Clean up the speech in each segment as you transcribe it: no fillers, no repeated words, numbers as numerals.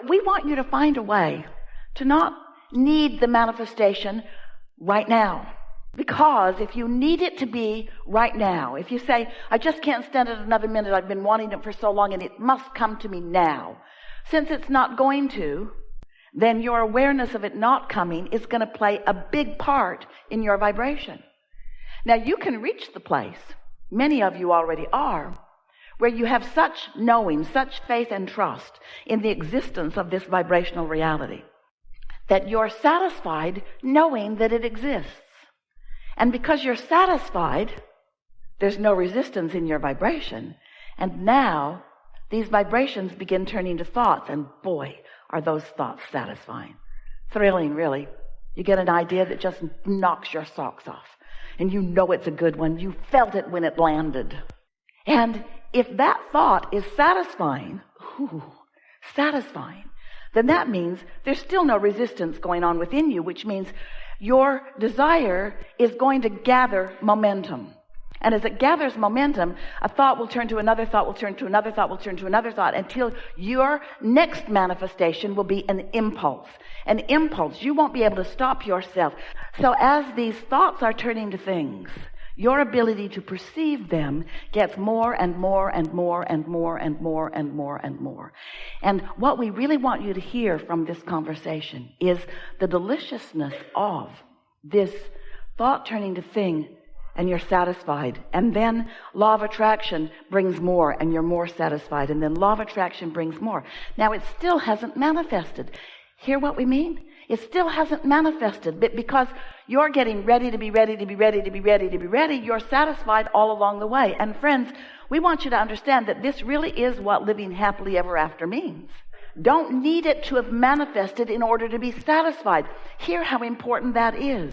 we want you to find a way to not need the manifestation right now. Because if you need it to be right now, if you say, I just can't stand it another minute, I've been wanting it for so long and it must come to me now. Since it's not going to, then your awareness of it not coming is going to play a big part in your vibration. Now you can reach the place, many of you already are, where you have such knowing, such faith and trust in the existence of this vibrational reality that you're satisfied knowing that it exists. And because you're satisfied, there's no resistance in your vibration. And now these vibrations begin turning to thoughts, and boy, are those thoughts satisfying. Thrilling, really. You get an idea that just knocks your socks off. And you know it's a good one. You felt it when it landed. And if that thought is satisfying, then that means there's still no resistance going on within you, which means your desire is going to gather momentum. And as it gathers momentum, a thought will turn to another thought, will turn to another thought, will turn to another thought, until your next manifestation will be an impulse. An impulse. You won't be able to stop yourself. So as these thoughts are turning to things, your ability to perceive them gets more and more and more and more and more and more and more. And what we really want you to hear from this conversation is the deliciousness of this thought turning to thing, and you're satisfied. And then law of attraction brings more, and you're more satisfied. And then law of attraction brings more. Now it still hasn't manifested. Hear what we mean? It still hasn't manifested, but because you're getting ready to be ready to be ready to be ready to be ready, you're satisfied all along the way. And friends, we want you to understand that this really is what living happily ever after means. Don't need it to have manifested in order to be satisfied. Hear how important that is.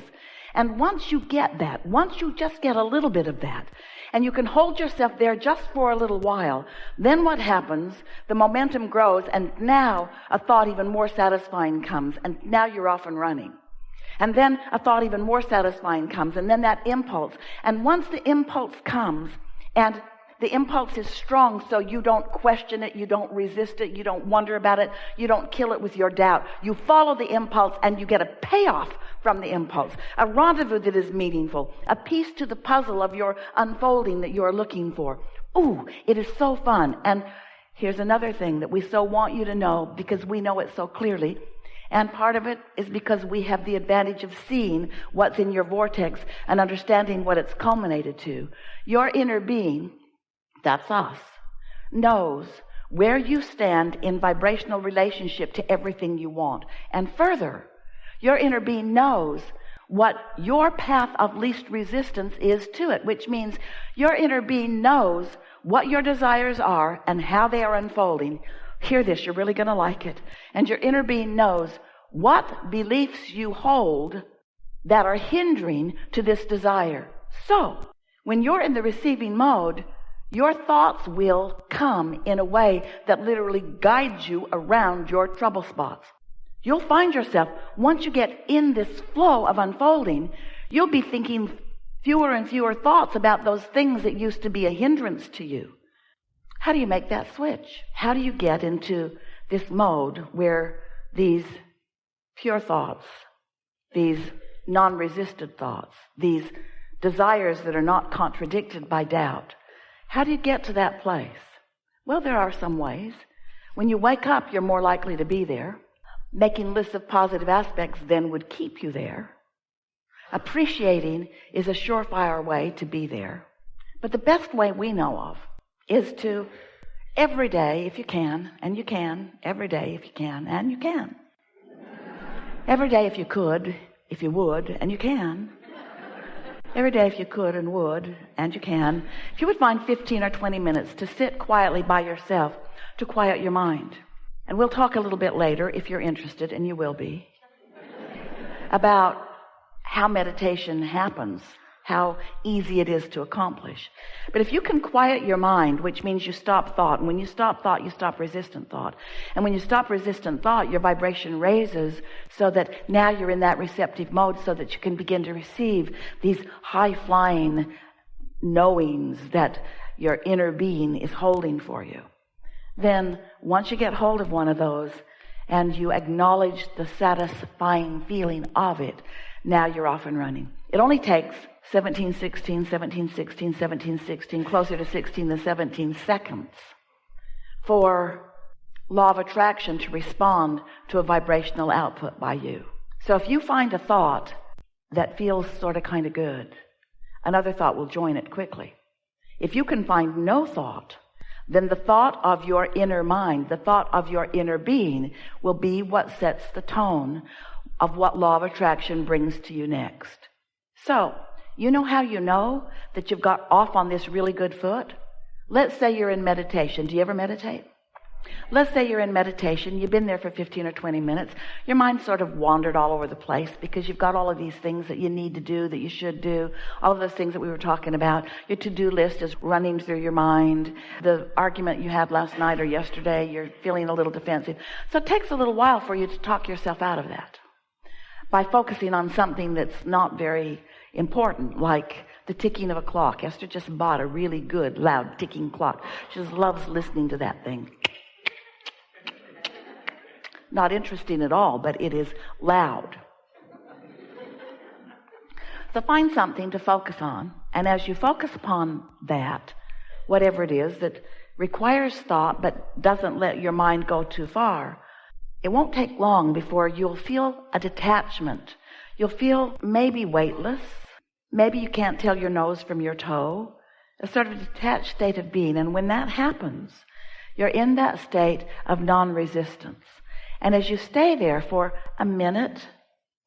And once you get that, once you just get a little bit of that, and you can hold yourself there just for a little while, then what happens? The momentum grows, and now a thought even more satisfying comes, and now you're off and running. And then a thought even more satisfying comes, and then that impulse. And once the impulse comes, and the impulse is strong, so you don't question it, you don't resist it, you don't wonder about it, you don't kill it with your doubt. You follow the impulse, and you get a payoff from the impulse, a rendezvous that is meaningful, a piece to the puzzle of your unfolding that you're looking for. Ooh, it is so fun. And here's another thing that we so want you to know, because we know it so clearly. And part of it is because we have the advantage of seeing what's in your vortex and understanding what it's culminated to. Your inner being, that's us, knows where you stand in vibrational relationship to everything you want. And further, your inner being knows what your path of least resistance is to it, which means your inner being knows what your desires are and how they are unfolding. Hear this, you're really going to like it. And your inner being knows what beliefs you hold that are hindering to this desire. So, when you're in the receiving mode, your thoughts will come in a way that literally guides you around your trouble spots. You'll find yourself, once you get in this flow of unfolding, you'll be thinking fewer and fewer thoughts about those things that used to be a hindrance to you. How do you make that switch? How do you get into this mode where these pure thoughts, these non-resisted thoughts, these desires that are not contradicted by doubt, how do you get to that place? Well, there are some ways. When you wake up, you're more likely to be there. Making lists of positive aspects then would keep you there. Appreciating is a surefire way to be there. But the best way we know of is to, every day if you can, and you can, every day if you can, and you can. Every day if you could, if you would, and you can. Every day if you could and would, and you can. If you would find 15 or 20 minutes to sit quietly by yourself, to quiet your mind. And we'll talk a little bit later, if you're interested, and you will be, about how meditation happens, how easy it is to accomplish. But if you can quiet your mind, which means you stop thought, and when you stop thought, you stop resistant thought. And when you stop resistant thought, your vibration raises so that now you're in that receptive mode so that you can begin to receive these high-flying knowings that your inner being is holding for you. Then, once you get hold of one of those, and you acknowledge the satisfying feeling of it, now you're off and running. It only takes 17, 16, 17, 16, 17, 16, closer to 16 than 17 seconds for law of attraction to respond to a vibrational output by you. So if you find a thought that feels sort of kind of good, another thought will join it quickly. If you can find no thought, then the thought of your inner mind, the thought of your inner being, will be what sets the tone of what law of attraction brings to you next. So, you know how you know that you've got off on this really good foot? Let's say you're in meditation. Do you ever meditate? Let's say you're in meditation. You've been there for 15 or 20 minutes. Your mind sort of wandered all over the place because you've got all of these things that you need to do, that you should do, all of those things that we were talking about. Your to-do list is running through your mind. The argument you had last night or yesterday, you're feeling a little defensive. So it takes a little while for you to talk yourself out of that by focusing on something that's not very important, like the ticking of a clock. Esther just bought a really good, loud ticking clock. She just loves listening to that thing. Not interesting at all, but it is loud. So find something to focus on, and as you focus upon that, whatever it is that requires thought but doesn't let your mind go too far, it won't take long before you'll feel a detachment. You'll feel maybe weightless. Maybe you can't tell your nose from your toe. A sort of detached state of being. And when that happens, you're in that state of non-resistance. And as you stay there for a minute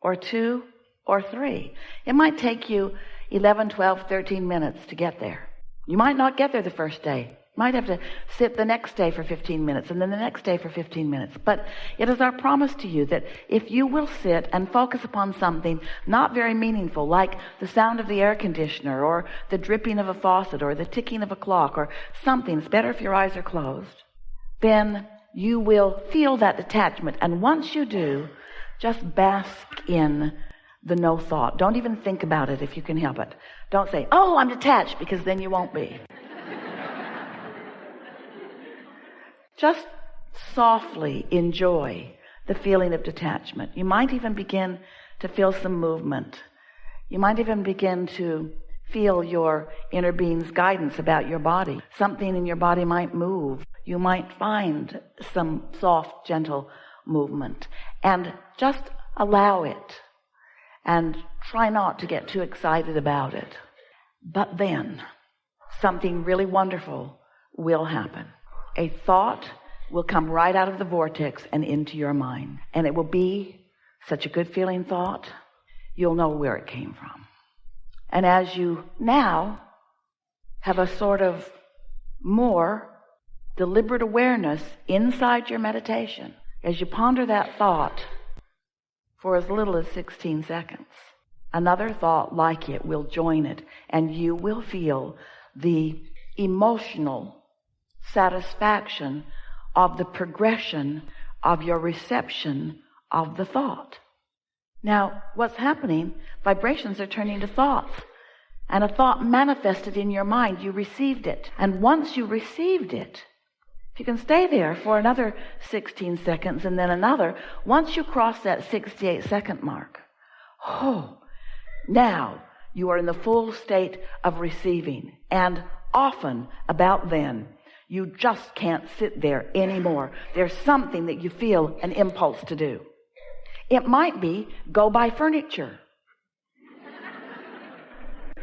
or 2 or 3, it might take you 11, 12, 13 minutes to get there. You might not get there the first day. You might have to sit the next day for 15 minutes and then the next day for 15 minutes. But it is our promise to you that if you will sit and focus upon something not very meaningful, like the sound of the air conditioner or the dripping of a faucet or the ticking of a clock or something, it's better if your eyes are closed, then you will feel that detachment. And once you do, just bask in the no thought. Don't even think about it if you can help it. Don't say, oh, I'm detached, because then you won't be. Just softly enjoy the feeling of detachment. You might even begin to feel some movement. You might even begin to feel your inner being's guidance about your body. Something in your body might move. You might find some soft, gentle movement. And just allow it. And try not to get too excited about it. But then, something really wonderful will happen. A thought will come right out of the vortex and into your mind. And it will be such a good feeling thought, you'll know where it came from. And as you now have a sort of more deliberate awareness inside your meditation, as you ponder that thought for as little as 16 seconds, another thought like it will join it, and you will feel the emotional satisfaction of the progression of your reception of the thought. Now, what's happening? Vibrations are turning to thoughts. And a thought manifested in your mind, you received it. And once you received it, if you can stay there for another 16 seconds and then another, once you cross that 68-second mark, now you are in the full state of receiving. And often, about then, you just can't sit there anymore. There's something that you feel an impulse to do. It might be go buy furniture.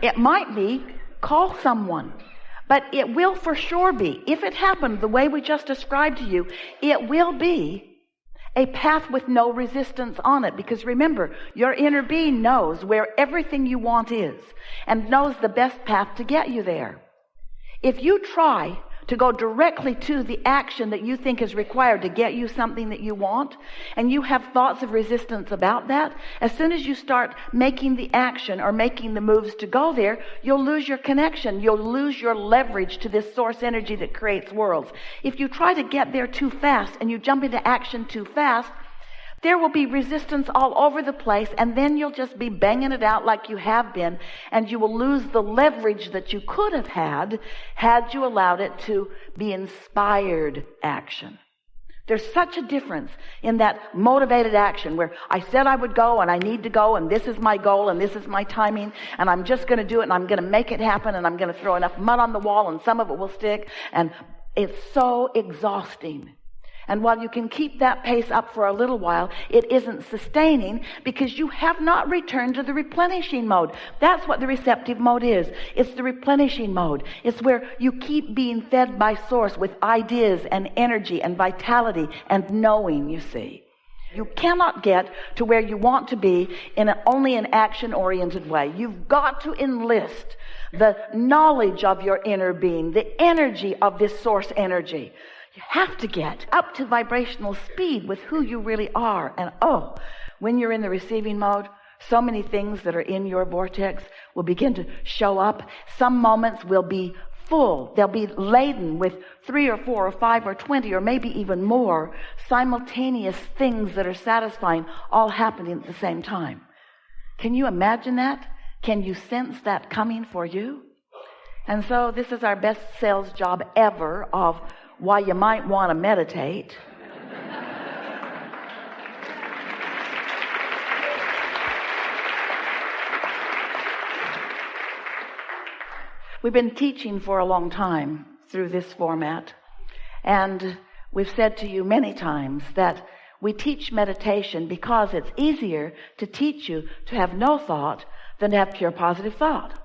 It might be call someone. But it will for sure be, if it happened the way we just described to you, it will be a path with no resistance on it. Because remember, your inner being knows where everything you want is and knows the best path to get you there. If you try to go directly to the action that you think is required to get you something that you want, and you have thoughts of resistance about that, as soon as you start making the action or making the moves to go there, you'll lose your connection. You'll lose your leverage to this source energy that creates worlds. If you try to get there too fast and you jump into action too fast, there will be resistance all over the place, and then you'll just be banging it out like you have been, and you will lose the leverage that you could have had you allowed it to be inspired action. There's such a difference in that motivated action where I said I would go and I need to go and this is my goal and this is my timing and I'm just going to do it and I'm going to make it happen and I'm going to throw enough mud on the wall and some of it will stick, and it's so exhausting. And while you can keep that pace up for a little while, it isn't sustaining because you have not returned to the replenishing mode. That's what the receptive mode is. It's the replenishing mode. It's where you keep being fed by source with ideas and energy and vitality and knowing, you see. You cannot get to where you want to be in only an action-oriented way. You've got to enlist the knowledge of your inner being, the energy of this source energy. You have to get up to vibrational speed with who you really are. And when you're in the receiving mode, so many things that are in your vortex will begin to show up. Some moments will be full. They'll be laden with 3 or 4 or 5 or 20 or maybe even more simultaneous things that are satisfying, all happening at the same time. Can you imagine that? Can you sense that coming for you? And so this is our best sales job ever of why you might want to meditate. We've been teaching for a long time through this format, and we've said to you many times that we teach meditation because it's easier to teach you to have no thought than to have pure positive thought,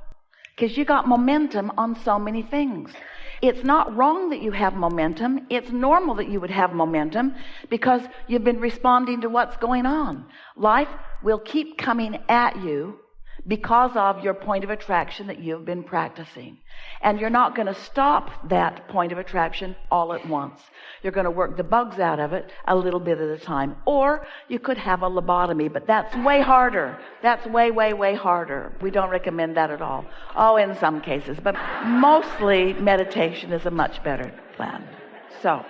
because you got momentum on so many things. It's not wrong that you have momentum. It's normal that you would have momentum because you've been responding to what's going on. Life will keep coming at you because of your point of attraction that you've been practicing. And you're not going to stop that point of attraction all at once. You're going to work the bugs out of it a little bit at a time. Or you could have a lobotomy, but that's way harder. That's way, way, way harder. We don't recommend that at all. Oh, in some cases. But mostly meditation is a much better plan. So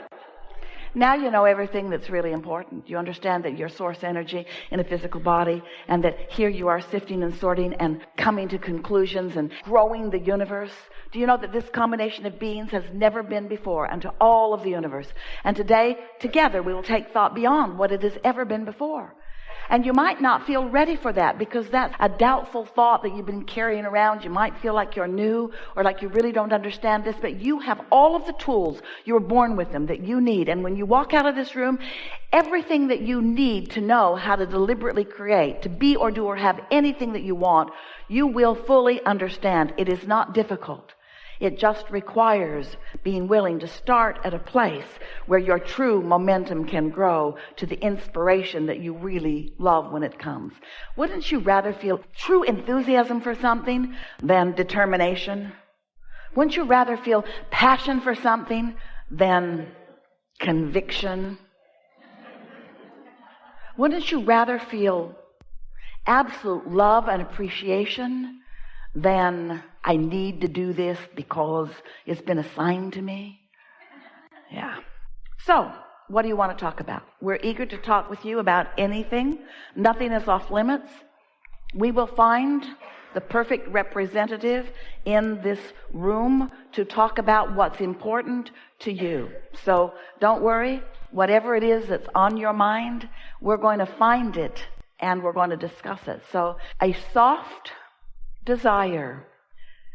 now you know everything that's really important. You understand that your source energy in a physical body, and that here you are sifting and sorting and coming to conclusions and growing the universe. Do you know that this combination of beings has never been before unto all of the universe? And today, together, we will take thought beyond what it has ever been before. And you might not feel ready for that because that's a doubtful thought that you've been carrying around. You might feel like you're new or like you really don't understand this, but you have all of the tools. You were born with them that you need. And when you walk out of this room, everything that you need to know how to deliberately create, to be or do or have anything that you want, you will fully understand. It is not difficult. It just requires being willing to start at a place where your true momentum can grow to the inspiration that you really love when it comes. Wouldn't you rather feel true enthusiasm for something than determination? Wouldn't you rather feel passion for something than conviction? Wouldn't you rather feel absolute love and appreciation than I need to do this because it's been assigned to me? Yeah. So, what do you want to talk about? We're eager to talk with you about anything. Nothing is off limits. We will find the perfect representative in this room to talk about what's important to you. So, don't worry. Whatever it is that's on your mind, we're going to find it and we're going to discuss it. So, a soft desire,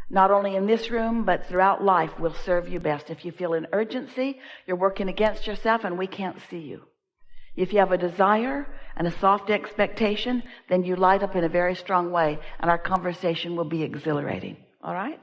not only in this room, but throughout life, will serve you best. If you feel an urgency, you're working against yourself and we can't see you. If you have a desire and a soft expectation, then you light up in a very strong way and our conversation will be exhilarating. All right?